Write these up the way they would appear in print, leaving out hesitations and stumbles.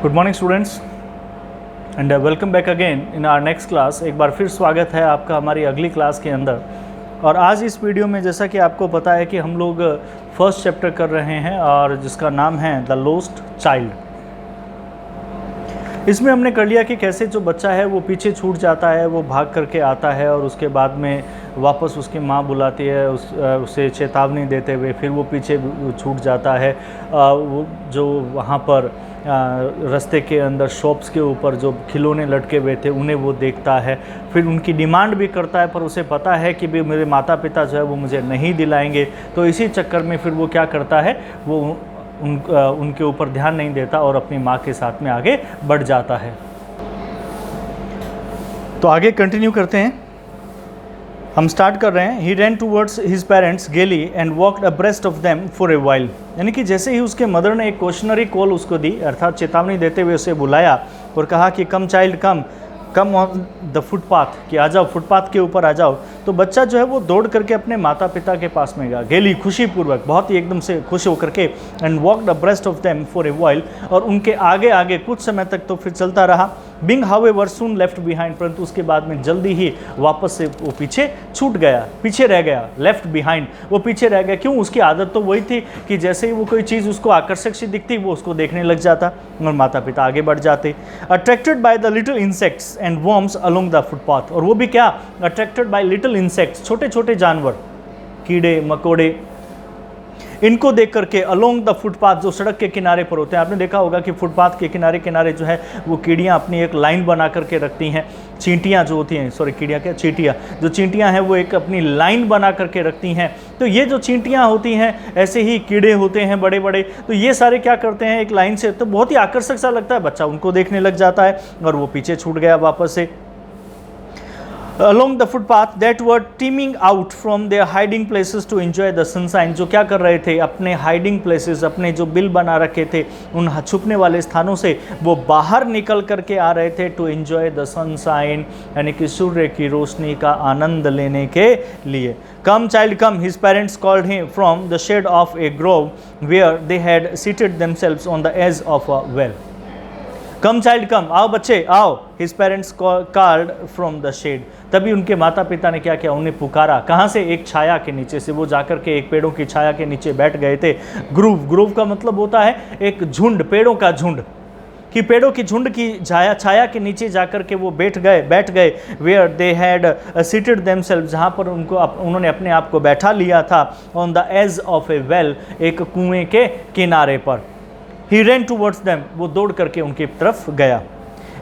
Good morning students and welcome back again in our next class. एक बार फिर स्वागत है आपका हमारी अगली क्लास के अंदर। और आज इस वीडियो में जैसा कि आपको पता है कि हम लोग फर्स्ट चैप्टर कर रहे हैं और जिसका नाम है द लोस्ट चाइल्ड। इसमें हमने कर लिया कि कैसे जो बच्चा है वो पीछे छूट जाता है, वो भाग करके आता है और उसके बाद में वापस उसकी माँ बुलाती है उसे चेतावनी देते हुए, फिर वो पीछे छूट जाता है। वो जो वहाँ पर रास्ते के अंदर शॉप्स के ऊपर जो खिलौने लटके हुए थे उन्हें वो देखता है, फिर उनकी डिमांड भी करता है, पर उसे पता है कि भी मेरे माता पिता जो है वो मुझे नहीं दिलाएंगे। तो इसी चक्कर में फिर वो क्या करता है, वो उनके ऊपर ध्यान नहीं देता और अपनी माँ के साथ में आगे बढ़ जाता है। तो आगे कंटिन्यू करते हैं, हम स्टार्ट कर रहे हैं। ही रैन टूवर्ड्स हिज पेरेंट्स गेली and walked abreast of them for a while. यानी कि जैसे ही उसके मदर ने एक क्वेश्चनरी कॉल उसको दी, अर्थात चेतावनी देते हुए उसे बुलाया और कहा कि come child come on the footpath, कि आ जाओ, फुटपाथ के ऊपर आ जाओ। तो बच्चा जो है वो दौड़ करके अपने माता पिता के पास में गया, गेली, खुशीपूर्वक, बहुत ही एकदम से खुश होकर के, and walked abreast of them for a while, और उनके आगे आगे कुछ समय तक तो फिर चलता रहा। बिंग हाउएवर सून लेफ्ट बिहाइंड, परंतु उसके बाद में जल्दी ही वापस से वो पीछे छूट गया, पीछे रह गया। लेफ्ट बिहाइंड, वो पीछे रह गया। क्यों? उसकी आदत तो वही थी कि जैसे ही वो कोई चीज़ उसको आकर्षक सी दिखती वो उसको देखने लग जाता और माता पिता आगे बढ़ जाते। Attracted by the little insects and worms along the footpath, और वो भी क्या, अट्रैक्टेड बाय लिटिल इंसेक्ट्स, छोटे छोटे जानवर, कीड़े मकोड़े, इनको देख करके अलोंग द फुटपाथ, जो सड़क के किनारे पर होते हैं। आपने देखा होगा कि फुटपाथ के किनारे किनारे जो है वो कीड़ियाँ अपनी एक लाइन बना करके रखती हैं। चींटियाँ जो होती हैं, सॉरी कीड़ियाँ क्या, चींटियाँ, जो चींटियाँ हैं वो एक अपनी लाइन बना करके रखती हैं। तो ये जो चींटियाँ होती हैं, ऐसे ही कीड़े होते हैं बड़े बड़े, तो ये सारे क्या करते हैं एक लाइन से, तो बहुत ही आकर्षक सा लगता है, बच्चा उनको देखने लग जाता है और वो पीछे छूट गया वापस से। Along the footpath that were teeming out from their hiding places to enjoy the sunshine, जो क्या कर रहे थे, अपने हाइडिंग प्लेसेस, अपने जो बिल बना रखे थे उन छुपने वाले स्थानों से वो बाहर निकल करके आ रहे थे, टू एंजॉय द सनशाइन, यानी कि सूर्य की रोशनी का आनंद लेने के लिए। Come child come, his parents called him from the shade of a grove where they had seated themselves on the edge of a well. Come child come, आओ बच्चे आओ, his parents called from the shade, तभी उनके माता पिता ने क्या किया, उन्हें पुकारा। कहाँ से? एक छाया के नीचे से। वो जाकर के एक पेड़ों की छाया के नीचे बैठ गए थे। ग्रूव का मतलब होता है एक झुंड, पेड़ों का झुंड, कि पेड़ों की झुंड की छाया के नीचे जाकर के वो बैठ गए। Where they had seated themselves, जहाँ पर उन्होंने अपने आप को बैठा लिया था। On the edge of a well, एक कुएं के किनारे पर। He ran towards them, वो दौड़ करके उनकी तरफ गया।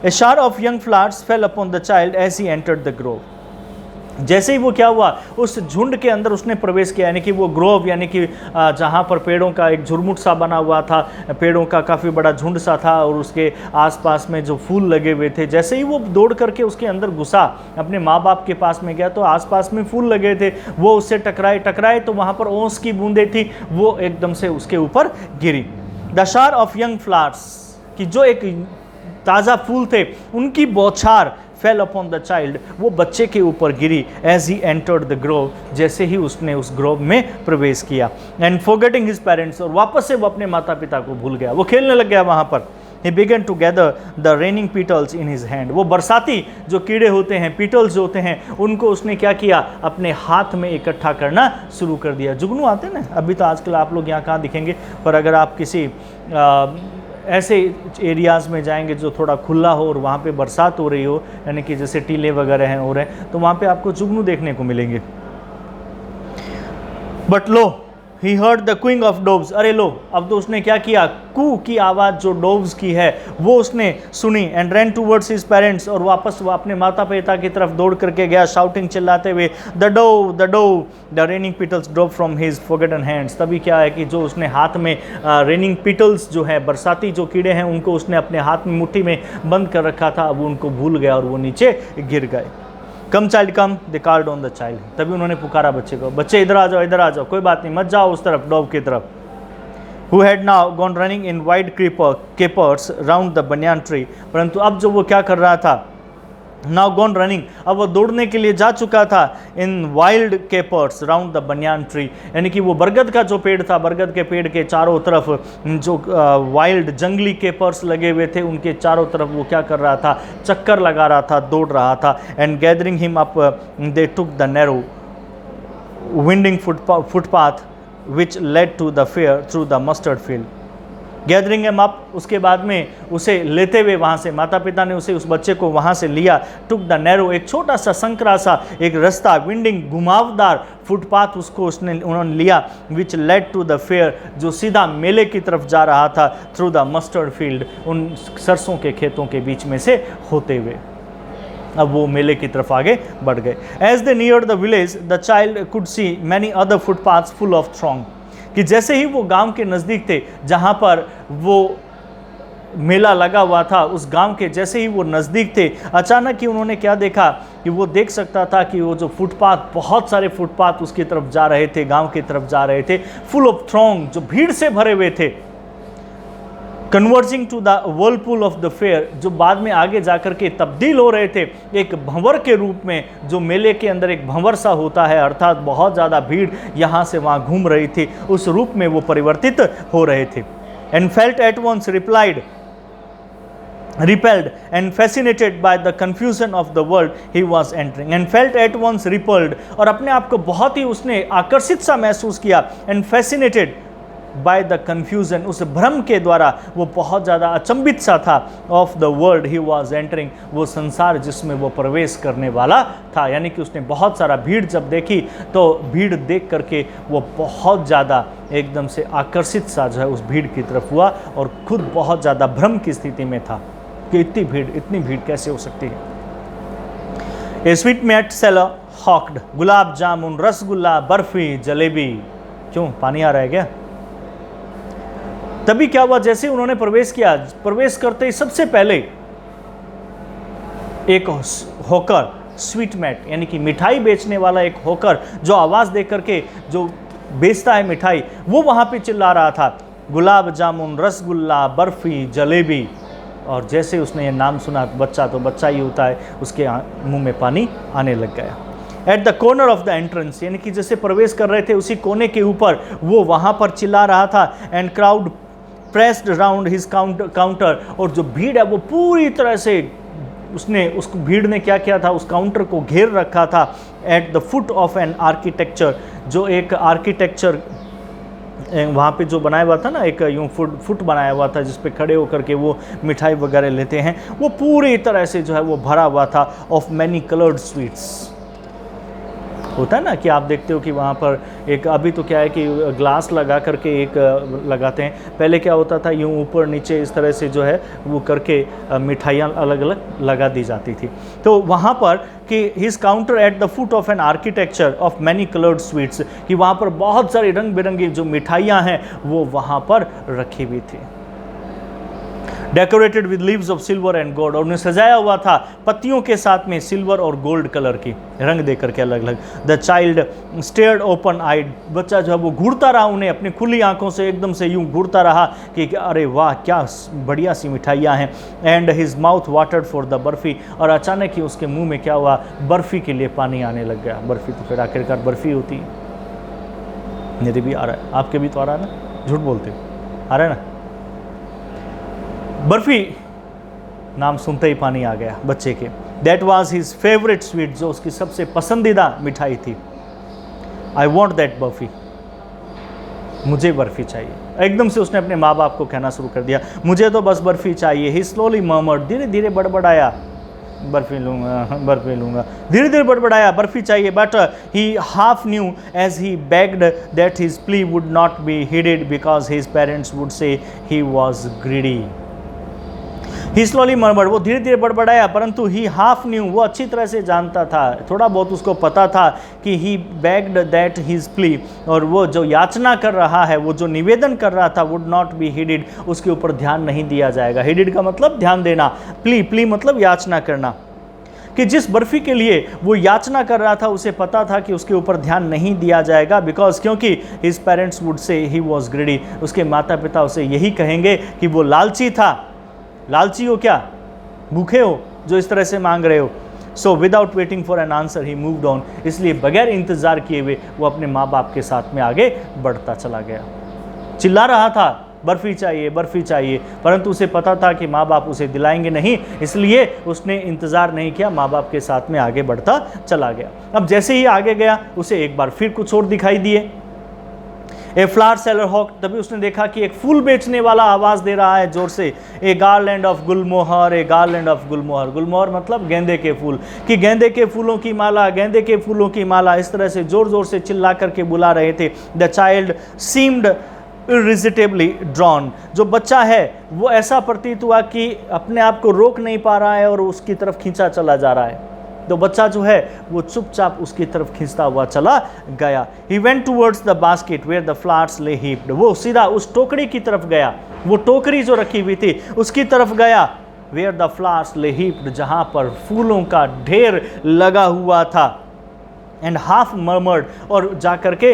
A shower of young flowers fell upon the child as he entered the grove. जैसे ही वो क्या हुआ, उस झुंड के अंदर उसने प्रवेश किया, यानी कि वो ग्रोव, यानी कि जहाँ पर पेड़ों का एक झुरमुट सा बना हुआ था, पेड़ों का काफ़ी बड़ा झुंड सा था और उसके आसपास में जो फूल लगे हुए थे। जैसे ही वो दौड़ करके उसके अंदर घुसा, अपने माँ बाप के पास में गया, तो आसपास में फूल लगे थे, वो उससे टकराए तो वहाँ पर ओस की बूंदें थी, वो एकदम से उसके ऊपर गिरी। द शार ऑफ यंग फ्लावर्स, कि जो एक ताज़ा फूल थे उनकी बौछार, फेल अपॉन द चाइल्ड, वो बच्चे के ऊपर गिरी। As he entered the grove, जैसे ही उसने उस ग्रोव में प्रवेश किया। एंड फॉरगेटिंग हिज पेरेंट्स, और वापस से वो अपने माता पिता को भूल गया, वो खेलने लग गया वहाँ पर। He began to gather the raining petals in his hand, वो बरसाती जो कीड़े होते हैं, पीटल्स जो होते हैं, उनको उसने क्या किया, अपने हाथ में इकट्ठा करना शुरू कर दिया। जुगनू आते हैं ना, अभी तो आजकल आप लोग यहाँ कहाँ दिखेंगे, पर अगर आप किसी ऐसे एरियाज़ में जाएंगे जो थोड़ा खुला हो और वहाँ पे बरसात हो रही हो, यानी कि जैसे टीले वगैरह हैं हो रहे हैं, तो वहाँ पे आपको जुगनू देखने को मिलेंगे। But lo, he heard the cooing of doves, अरे लो, अब तो उसने क्या किया, कू की आवाज़ जो डोव्स की है वो उसने सुनी। And ran towards his parents, और वापस वो अपने माता पिता की तरफ दौड़ करके गया, शाउटिंग, चिल्लाते हुए, the dove, the raining petals drop from his forgotten hands. तभी क्या है कि जो उसने हाथ में रेनिंग पिटल्स जो है, बरसाती जो कीड़े हैं, उनको उसने अपने हाथ में मुट्ठी में बंद कर रखा था, अब उनको भूल गया और वो नीचे गिर गए। Come child come, they called on the child, तभी उन्होंने पुकारा बच्चे को, बच्चे इधर आ जाओ, इधर आ जाओ, कोई बात नहीं, मत जाओ उस तरफ, डोव की तरफ। Who had now gone running in wide capers round the banyan tree, परंतु अब जो वो क्या कर रहा था, नाउ गॉन रनिंग, अब वो दौड़ने के लिए जा चुका था इन wild keepers round the banyan tree, यानी कि वो बरगद का जो पेड़ था, बरगद के पेड़ के चारों तरफ जो वाइल्ड जंगली केपर्स लगे हुए थे उनके चारों तरफ वो क्या कर रहा था, चक्कर लगा रहा था, दौड़ रहा था। And gathering him up they took the narrow winding footpath which led to the fair through the mustard field. Gathering M up, उसके बाद में उसे लेते हुए वहाँ से माता पिता ने उसे, उस बच्चे को वहाँ से लिया। टुक द नैरो, एक छोटा सा संकरा सा एक रास्ता, विंडिंग घुमावदार फुटपाथ उसको उन्होंने लिया, which led to the fair, जो सीधा मेले की तरफ जा रहा था, थ्रू द मस्टर्ड फील्ड, उन सरसों के खेतों के बीच में से होते हुए। अब वो मेले की तरफ आगे बढ़ गए। As they near the village the child could see many other footpaths full of throng, कि जैसे ही वो गांव के नज़दीक थे जहां पर वो मेला लगा हुआ था, उस गांव के जैसे ही वो नज़दीक थे, अचानक ही उन्होंने क्या देखा कि वो देख सकता था कि वो जो फुटपाथ, बहुत सारे फुटपाथ उसकी तरफ जा रहे थे, गांव की तरफ जा रहे थे, फुल ऑफ थ्रॉन्ग, जो भीड़ से भरे हुए थे। Converging to the whirlpool of the fair, जो बाद में आगे जाकर के तब्दील हो रहे थे एक भंवर के रूप में, जो मेले के अंदर एक भंवर सा होता है, अर्थात बहुत ज़्यादा भीड़ यहाँ से वहाँ घूम रही थी, उस रूप में वो परिवर्तित हो रहे थे। And felt at once repelled and fascinated by the confusion of the world he was entering, and felt at once repelled, और अपने आप को बहुत ही उसने आकर्षित सा महसूस किया, and fascinated by the confusion, उस भ्रम के द्वारा वो बहुत ज़्यादा अचंभित सा था, of the world he was entering, वो संसार जिसमें वो प्रवेश करने वाला था। यानी कि उसने बहुत सारा भीड़ जब देखी तो भीड़ देख करके वो बहुत ज़्यादा एकदम से आकर्षित सा जो है उस भीड़ की तरफ हुआ, और खुद बहुत ज़्यादा भ्रम की स्थिति में था कि इतनी भीड़ कैसे हो सकती है। ए sweet met seller हॉक्ड, gulab jamun, rasgulla, barfi, jalebi. क्यों पानी आ रहा है क्या? तभी क्या हुआ, जैसे उन्होंने प्रवेश किया, प्रवेश करते ही सबसे पहले एक होकर, स्वीट मैट यानी कि मिठाई बेचने वाला एक होकर, जो आवाज़ दे करके जो बेचता है मिठाई, वो वहाँ पे चिल्ला रहा था, गुलाब जामुन, रसगुल्ला, बर्फी, जलेबी। और जैसे उसने ये नाम सुना, बच्चा तो बच्चा ही होता है, उसके मुंह में पानी आने लग गया। At the corner of the entrance, यानी कि जैसे प्रवेश कर रहे थे उसी कोने के ऊपर वो वहाँ पर चिल्ला रहा था। And crowd pressed round his counter, और जो भीड़ है वो पूरी तरह से उस भीड़ ने क्या किया था, उस काउंटर को घेर रखा था। At the foot of an architecture, जो एक आर्किटेक्चर वहाँ पे जो बनाया हुआ था ना, एक यूँ फुट बनाया हुआ था जिस पे खड़े होकर के वो मिठाई वगैरह लेते हैं, वो पूरी तरह से जो है वो भरा हुआ था। ऑफ मैनी कलर्ड स्वीट्स, होता है ना कि आप देखते हो कि वहाँ पर एक, अभी तो क्या है कि ग्लास लगा करके एक लगाते हैं, पहले क्या होता था यूँ ऊपर नीचे इस तरह से जो है वो करके मिठाइयाँ अलग अलग लगा दी जाती थी। तो वहाँ पर कि his counter at the foot of an architecture of many coloured sweets, कि वहाँ पर बहुत सारी रंग बिरंगी जो मिठाइयाँ हैं वो वहाँ पर रखी हुई थी। Decorated with leaves of silver and gold, और उन्हें सजाया हुआ था पत्तियों के साथ में सिल्वर और गोल्ड कलर की रंग दे करके अलग अलग। द चाइल्ड स्टेयर्ड ओपन आइड, बच्चा जो है वो घूरता रहा उन्हें, अपनी खुली आंखों से एकदम से यूं घूरता रहा कि अरे वाह क्या बढ़िया सी मिठाइयाँ हैं। And his mouth watered for the barfi, और अचानक ही उसके मुंह में क्या हुआ, बर्फी के लिए पानी आने लग गया। बर्फी तो फिर आखिरकार बर्फी होती है। मेरे भी आ रहा है, आपके भी तो आ रहा है ना, झूठ बोलते आ रहा है ना। बर्फी नाम सुनते ही पानी आ गया बच्चे के। That was his favourite sweet, जो उसकी सबसे पसंदीदा मिठाई थी। आई वॉन्ट दैट बर्फी, मुझे बर्फी चाहिए। एकदम से उसने अपने माँ बाप को कहना शुरू कर दिया, मुझे तो बस बर्फी चाहिए। ही स्लोली मर्मर्ड, धीरे धीरे बड़बड़ाया, बर्फी लूँगा बर्फी लूँगा, धीरे धीरे बड़बड़ाया बर्फी चाहिए। But he half knew as he begged that his plea would not be heeded because his parents would say he was greedy. He slowly murmured, वो धीरे धीरे बड़बड़ाया, परंतु ही हाफ न्यू, वो अच्छी तरह से जानता था, थोड़ा बहुत उसको पता था कि ही बेग्ड दैट हिज प्ली, और वो जो याचना कर रहा है, वो जो निवेदन कर रहा था, वुड नॉट बी हीडेड, उसके ऊपर ध्यान नहीं दिया जाएगा। हीडेड का मतलब ध्यान देना, प्ली मतलब याचना करना, कि जिस बर्फी के लिए वो याचना कर रहा था उसे पता था कि उसके ऊपर ध्यान नहीं दिया जाएगा। बिकॉज क्योंकि his parents would say he was greedy, उसके माता पिता उसे यही कहेंगे कि वो लालची था। लालची हो क्या, भूखे हो जो इस तरह से मांग रहे हो। So without waiting for an answer he moved on, इसलिए बगैर इंतजार किए हुए वो अपने माँ बाप के साथ में आगे बढ़ता चला गया। चिल्ला रहा था बर्फी चाहिए बर्फी चाहिए, परंतु उसे पता था कि माँ बाप उसे दिलाएंगे नहीं, इसलिए उसने इंतज़ार नहीं किया, माँ बाप के साथ में आगे बढ़ता चला गया। अब जैसे ही आगे गया उसे एक बार फिर कुछ और दिखाई दिए। ए फ्लावर सेलर हॉक, तभी उसने देखा कि एक फूल बेचने वाला आवाज़ दे रहा है जोर से, a garland of gulmohur, a garland of gulmohur. गुलमोहर मतलब गेंदे के फूल, कि गेंदे के फूलों की माला, गेंदे के फूलों की माला, इस तरह से जोर जोर से चिल्ला करके बुला रहे थे। द चाइल्ड सीम्ड इरिजिटेबली ड्रॉन, जो बच्चा है वो ऐसा प्रतीत हुआ कि अपने आप को रोक नहीं पा रहा है और उसकी तरफ खींचा चला जा रहा है। तो बच्चा जो है वो चुपचाप उसकी तरफ खींचता हुआ चला गया। He went towards the basket where the flowers lay heaped, वो सीधा उस टोकरी की तरफ गया, वो टोकरी जो रखी हुई थी उसकी तरफ गया। Where the flowers lay heaped, जहाँ पर फूलों का ढेर लगा हुआ था। And half murmured, और जा करके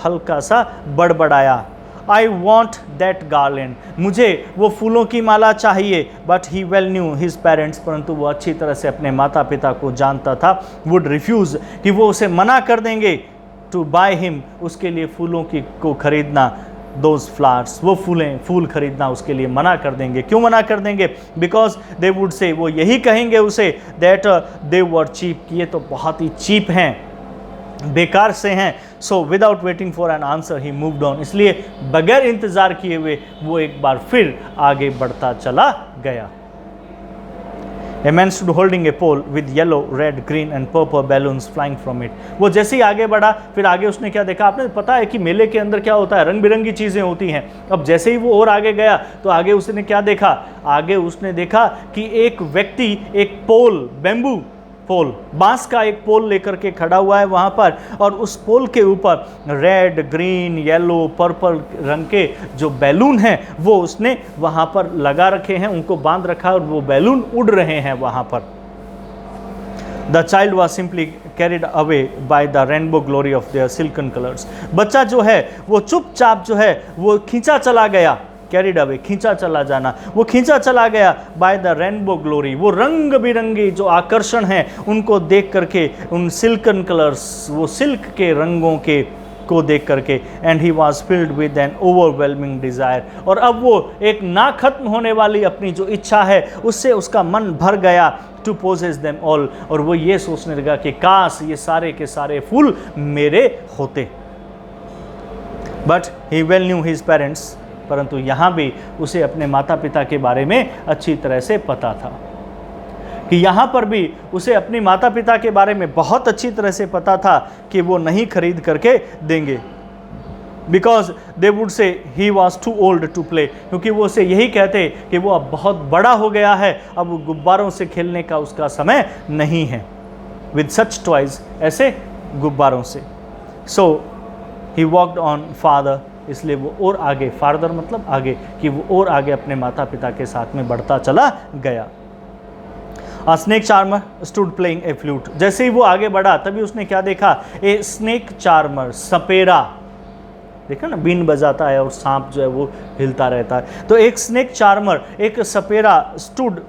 हल्का सा बड़बड़ाया, I want that garland, मुझे वो फूलों की माला चाहिए। But he well knew his parents, परंतु वो अच्छी तरह से अपने माता पिता को जानता था, would refuse, कि वो उसे मना कर देंगे, to buy him, उसके लिए फूलों की को खरीदना, those flowers, वो फूल खरीदना उसके लिए मना कर देंगे। क्यों मना कर देंगे? Because they would say, वो यही कहेंगे उसे, that they were cheap, कि ये तो बहुत ही चीप हैं, बेकार से हैं। So without waiting for an answer he moved on, इसलिए बगैर इंतजार किए हुए वो एक बार फिर आगे बढ़ता चला गया। A man stood holding a pole with yellow, red, green and purple balloons flying from it. वो जैसे ही आगे बढ़ा, फिर आगे उसने क्या देखा? आपने पता है कि मेले के अंदर क्या होता है, रंग बिरंगी चीज़ें होती हैं। अब जैसे ही वो और आगे गया तो आगे उसने क्या देखा? आगे उसने देखा कि एक व्यक्ति एक पोल, बैम्बू पोल, बांस का एक पोल लेकर के खड़ा हुआ है वहाँ पर, और उस पोल के ऊपर रेड, ग्रीन, येलो, पर्पल रंग के जो बैलून हैं वो उसने वहाँ पर लगा रखे हैं, उनको बांध रखा है और वो बैलून उड़ रहे हैं वहाँ पर। The child was simply carried away by the rainbow glory of their silken colours, बच्चा जो है वो चुपचाप जो है वो खींचा चला गया, कैरिड अवे खींचा चला जाना, वो खींचा चला गया बाय द रेनबो ग्लोरी, वो रंग बिरंगी जो आकर्षण हैं उनको देख करके, उन सिल्कन कलर्स, वो सिल्क के रंगों के को देख करके। And he was filled with N overwhelming desire, और अब वो एक ना खत्म होने वाली अपनी जो इच्छा है उससे उसका मन भर गया। टू पोजेस देम ऑल, और वो ये सोचने लगा कि काश ये सारे के सारे फूल मेरे होते। But he well new his parents, परंतु यहाँ भी उसे अपने माता पिता के बारे में अच्छी तरह से पता था, कि यहाँ पर भी उसे अपनी माता पिता के बारे में बहुत अच्छी तरह से पता था कि वो नहीं खरीद करके देंगे। Because they would say he was too old to play, क्योंकि वो उसे यही कहते कि वो अब बहुत बड़ा हो गया है, अब गुब्बारों से खेलने का उसका समय नहीं है। विद सच टॉयज, ऐसे गुब्बारों से। सो ही वॉकड ऑन फादर, इसलिए वो और आगे, फार्दर मतलब आगे, कि वो और आगे अपने माता पिता के साथ में बढ़ता चला गया। A snake charmer stood playing a flute, जैसे ही वो आगे बढ़ा तभी उसने क्या देखा? ए स्नेक चार्मर, सपेरा, देखा ना, बीन बजाता है और सांप जो है वो हिलता रहता है। तो एक स्नेक चार्मर, एक सपेरा, स्टूड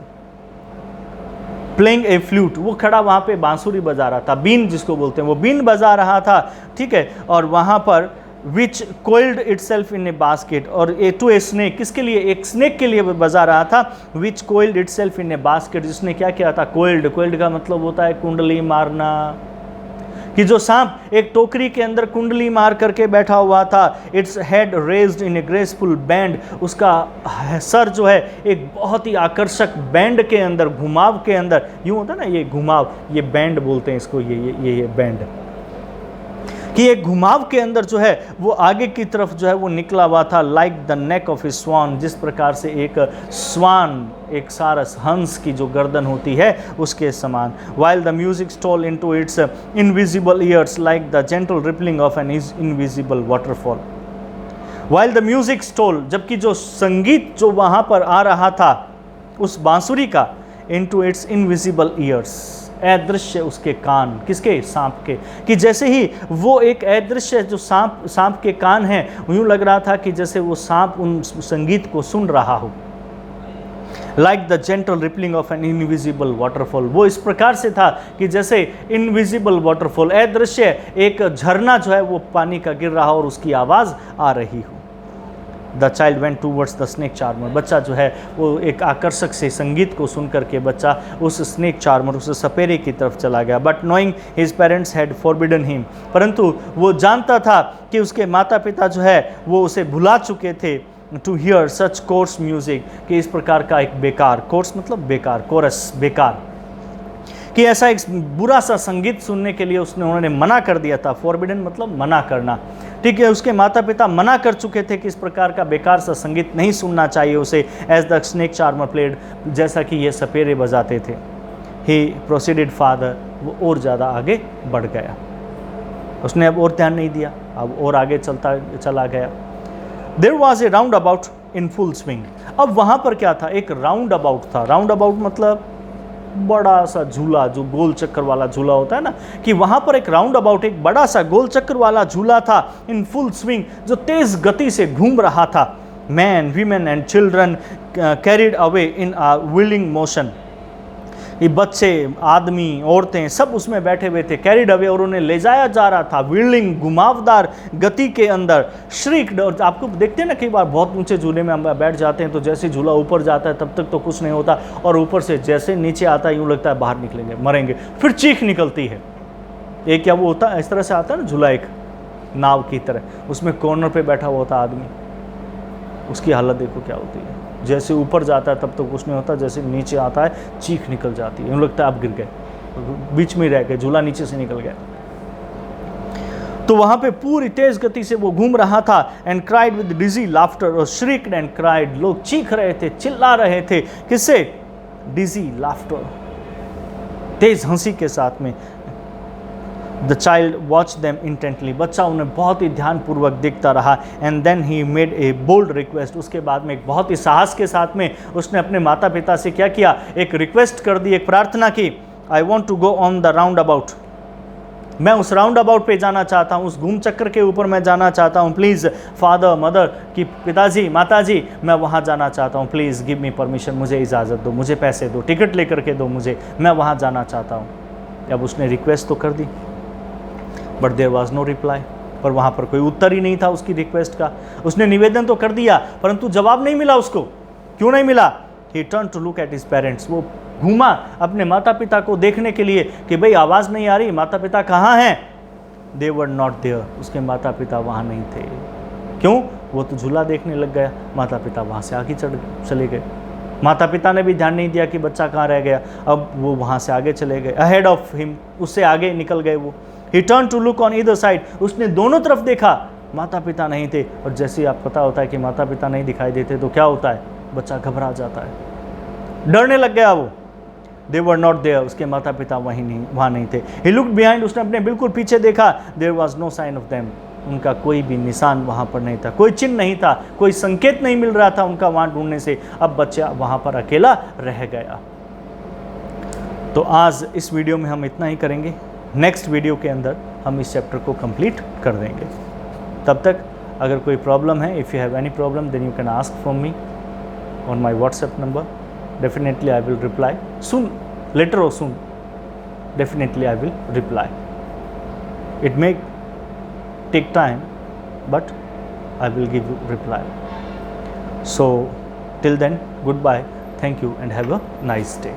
प्लेइंग ए फ्लूट, वो खड़ा वहाँ पे बांसुरी बजा रहा था, बीन जिसको बोलते हैं, वो बीन बजा रहा था, ठीक है। और वहाँ पर which coiled itself in a basket, और ए टू ए स्नेक, किसके लिए? एक स्नेक के लिए बजा रहा था। Which coiled itself in a basket, जिसने क्या किया था? कोइल्ड, कोइल्ड का मतलब होता है कुंडली मारना, कि जो सांप एक टोकरी के अंदर कुंडली मार करके बैठा हुआ था। Its head raised in A graceful band, उसका सर जो है एक बहुत ही आकर्षक बैंड के अंदर, घुमाव के अंदर, यूँ होता है ना ये घुमाव, ये बैंड बोलते हैं इसको, ये बैंड, कि एक घुमाव के अंदर जो है वो आगे की तरफ जो है वो निकला हुआ था। लाइक द नेक ऑफ ए स्वान, जिस प्रकार से एक स्वान, एक सारस, हंस की जो गर्दन होती है उसके समान। While the music stall into its invisible years like the gentle rippling of an invisible waterfall. While the music stall, जबकि जो संगीत जो वहाँ पर आ रहा था उस बांसुरी का, इनटू इट्स इनविजिबल ईयर्स, अदृश्य उसके कान, किसके? सांप के, कि जैसे ही वो एक अदृश्य जो सांप के कान हैं, यूँ लग रहा था कि जैसे वो सांप उन संगीत को सुन रहा हो। Like the gentle rippling of an invisible waterfall. वो इस प्रकार से था कि जैसे इनविजिबल वाटरफॉल, अदृश्य एक झरना जो है वो पानी का गिर रहा और उसकी आवाज़ आ रही हो। The child went towards the snake charmer. बच्चा जो है वो एक आकर्षक से संगीत को सुन करके बच्चा उस स्नेक चार्मर, उस सपेरे की तरफ चला गया। But knowing his parents had forbidden him, परंतु वो जानता था कि उसके माता पिता जो है वो उसे भुला चुके थे to hear such coarse music, कि इस प्रकार का एक बेकार, कोर्स मतलब बेकार, कोरस बेकार, कि ऐसा एक बुरा सा संगीत सुनने के लिए उन्होंने मना कर दिया था। फॉरबिडन मतलब मना करना, ठीक है। उसके माता पिता मना कर चुके थे कि इस प्रकार का बेकार सा संगीत नहीं सुनना चाहिए उसे, as the snake charmer played, जैसा कि ये सपेरे बजाते थे। ही प्रोसीडेड फादर, वो और ज़्यादा आगे बढ़ गया, उसने अब और ध्यान नहीं दिया, अब और आगे चला गया। There was a roundabout in full swing. अब वहाँ पर क्या था, एक राउंड अबाउट था। राउंड अबाउट मतलब बड़ा सा झूला, जो गोल चक्कर वाला झूला होता है ना, कि वहाँ पर एक राउंड अबाउट, एक बड़ा सा गोल चक्कर वाला झूला था, इन फुल स्विंग, जो तेज गति से घूम रहा था। Man, women and children carried away in a wheeling motion. ये बच्चे, आदमी, औरतें सब उसमें बैठे हुए थे, कैरिड अवे, और उन्हें ले जाया जा रहा था व्हीलिंग, घुमावदार गति के अंदर। श्रीक, और आपको देखते हैं ना कई बार बहुत ऊंचे झूले में हम बैठ जाते हैं तो जैसे झूला ऊपर जाता है तब तक तो कुछ नहीं होता, और ऊपर से जैसे नीचे आता है यूँ लगता है बाहर निकलेंगे, मरेंगे, फिर चीख निकलती है। एक क्या वो होता है, इस तरह से आता है ना झूला, एक नाव की तरह, उसमें कॉर्नर पर बैठा हुआ होता आदमी, उसकी हालत देखो क्या होती है। जैसे ऊपर जाता है तब तो कुछ नहीं होता, जैसे नीचे आता है चीख निकल जाती है, यूँ लगता है आप गिर गए, बीच में रह गए, झूला नीचे से निकल गया। तो वहाँ पे पूरी तेज गति से वो घूम रहा था। And cried with dizzy laughter, और श्रीक्ड एंड क्राइड, लोग चीख रहे थे, चिल्ला रहे थे। किससे? डिजी लाफ्टर, तेज हंसी के साथ में। The child watch them intently, बच्चा उन्हें बहुत ही ध्यानपूर्वक देखता रहा। And then he made a bold request, उसके बाद में एक बहुत ही साहस के साथ में उसने अपने माता पिता से क्या किया, एक रिक्वेस्ट कर दी, एक प्रार्थना की। I want to go on the roundabout, मैं उस राउंड अबाउट पे जाना चाहता हूँ, उस घूम चक्कर के ऊपर मैं जाना चाहता हूँ। प्लीज़ फादर मदर, कि पिताजी माताजी, मैं वहाँ जाना चाहता हूँ, प्लीज़ गिव मी परमिशन, मुझे इजाज़त दो, मुझे पैसे दो, टिकट लेकर के दो मुझे, मैं वहाँ जाना चाहता हूँ। अब उसने रिक्वेस्ट तो कर दी, but there was no reply, पर वहाँ पर कोई उत्तर ही नहीं था उसकी रिक्वेस्ट का। उसने निवेदन तो कर दिया परंतु जवाब नहीं मिला उसको। क्यों नहीं मिला? He turn to look at his parents, वो घूमा अपने माता पिता को देखने के लिए कि भाई आवाज़ नहीं आ रही, माता पिता कहाँ हैं? दे वर नॉट देयर, उसके माता पिता वहाँ नहीं थे। क्यों? वो तो झूला देखने लग गया, माता पिता वहाँ से आगे चले गए। माता पिता ने भी ध्यान नहीं दिया कि बच्चा कहाँ रह गया, अब वो वहाँ से आगे चले गए, अहेड ऑफ हिम, उससे आगे निकल गए वो। He turn to look on either side, उसने दोनों तरफ देखा, माता पिता नहीं थे। और जैसे आप पता होता है कि माता पिता नहीं दिखाई देते तो क्या होता है, बच्चा घबरा जाता है, डरने लग गया वो। दे वर नॉट देयर, उसके माता पिता वहाँ नहीं थे। ही लुक्ड बिहाइंड, उसने अपने बिल्कुल पीछे देखा। There was no sign of them, उनका कोई भी निशान वहाँ पर नहीं था, कोई चिन्ह नहीं था, कोई संकेत नहीं मिल रहा था उनका वहाँ ढूंढने से। अब बच्चा वहाँ पर अकेला रह गया। तो आज इस वीडियो में हम इतना ही करेंगे, नेक्स्ट वीडियो के अंदर हम इस चैप्टर को कंप्लीट कर देंगे। तब तक अगर कोई प्रॉब्लम है, if you have any problem then you can ask from me on my WhatsApp number. Definitely I will reply soon, later or soon, definitely I will reply. It may take time, but I will give you reply. So till then, goodbye, thank you and have a nice day.